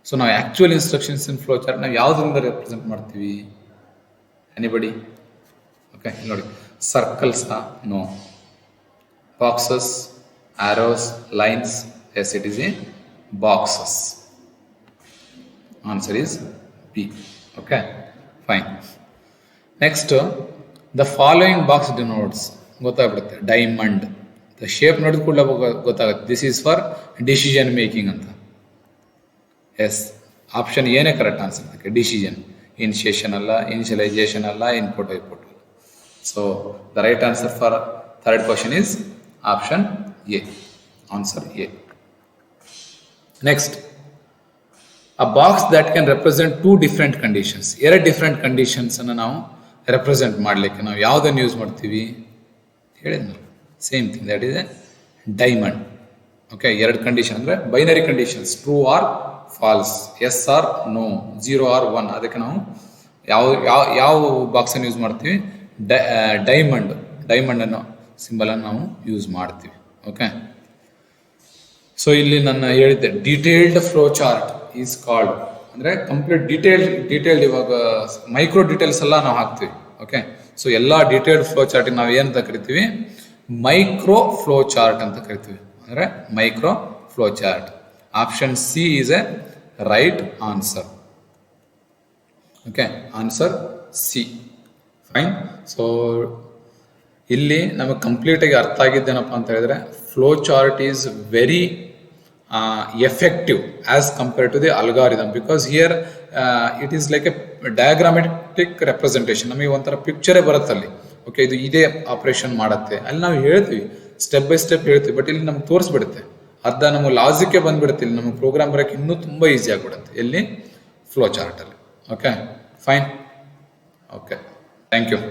So ನಾವು actual instructions in flow chart ನಾವು ಯಾವುದರಿಂದ represent ಮಾಡ್ತೀವಿ? Anybody? Okay, ನೋಡಿ, circles, no. Boxes, arrows, lines, yes, it is a boxes. Answer is B. Okay, fine. Next, the following box denotes. ಗೊತ್ತಾಗ್ಬಿಡುತ್ತೆ, diamond. The shape ನೋಡಿದ ಕೂಡಲೇ ಗೊತ್ತಾಗುತ್ತೆ, this is for decision making ಅಂತ. S, option ಏನೇ correct answer ಅದಕ್ಕೆ. Decision, initiation ಅಲ್ಲ, initialisation ಅಲ್ಲ, input output. So the right answer for third question is option A. Answer A. Next, a box that can represent two different conditions. ಎರಡು different conditions ಅನ್ನು ನಾವು represent ಮಾಡಲಿಕ್ಕೆ ನಾವು ಯಾವುದನ್ನು use ಮಾಡ್ತೀವಿ ಹೇಳಿದ್ನಲ್ಲ, same thing, that is a diamond. Okay, ಎರಡು condition ಅಂದರೆ binary conditions, true or false, yes or no, 0 or 1. ಅದಕ್ಕೆ ನಾವು ಯಾವ ಬಾಕ್ಸನ್ನು ಯೂಸ್ ಮಾಡ್ತೀವಿ? ಡೈಮಂಡ್ ಅನ್ನೋ ಸಿಂಬಲನ್ನು ನಾವು ಯೂಸ್ ಮಾಡ್ತೀವಿ. ಓಕೆ, ಸೊ ಇಲ್ಲಿ ನಾನು ಹೇಳಿದ್ದೆ detailed flow chart is called, ಅಂದರೆ ಕಂಪ್ಲೀಟ್ ಡೀಟೇಲ್ಡ್ ಇವಾಗ ಮೈಕ್ರೋ ಡೀಟೇಲ್ಸ್ ಎಲ್ಲ ನಾವು ಹಾಕ್ತೀವಿ. ಓಕೆ, ಸೊ ಎಲ್ಲ ಡೀಟೇಲ್ಡ್ ಫ್ಲೋ ಚಾರ್ಟಿಗೆ ನಾವು ಏನಂತ ಕರಿತೀವಿ? ಮೈಕ್ರೋ ಫ್ಲೋ ಚಾರ್ಟ್ ಅಂತ ಕರಿತೀವಿ, ಅಂದರೆ micro flow chart. Option C is A right answer. Okay, answer C. Fine. So ಇಲ್ಲಿ ನಮಗೆ ಕಂಪ್ಲೀಟಾಗಿ ಅರ್ಥ ಆಗಿದ್ದೇನಪ್ಪ ಅಂತ ಹೇಳಿದ್ರೆ, flow chart is very effective as compared to the algorithm, because here it is like a diagrammatic representation. ನಮಗೆ ಒಂಥರ ಪಿಕ್ಚರೇ ಬರುತ್ತಲ್ಲಿ. Okay, ಇದು ಇದೇ ಆಪರೇಷನ್ ಮಾಡುತ್ತೆ, ಅಲ್ಲಿ ನಾವು ಹೇಳ್ತೀವಿ, ಸ್ಟೆಪ್ ಬೈ ಸ್ಟೆಪ್ ಹೇಳ್ತೀವಿ, ಬಟ್ ಇಲ್ಲಿ ನಮ್ಗೆ ತೋರಿಸ್ಬಿಡುತ್ತೆ, ಅರ್ಧ ನಮಗೆ ಲಾಜಿಕ್ಕೆ ಬಂದ್ಬಿಡುತ್ತೆ. ಇಲ್ಲಿ ನಮಗೆ ಪ್ರೋಗ್ರಾಮ್ ಬರೋಕ್ಕೆ ಇನ್ನೂ ತುಂಬ ಈಸಿ ಆಗಿಬಿಡುತ್ತೆ ಎಲ್ಲಿ? ಫ್ಲೋ ಚಾರ್ಟಲ್ಲಿ. Okay, fine. Okay, thank you.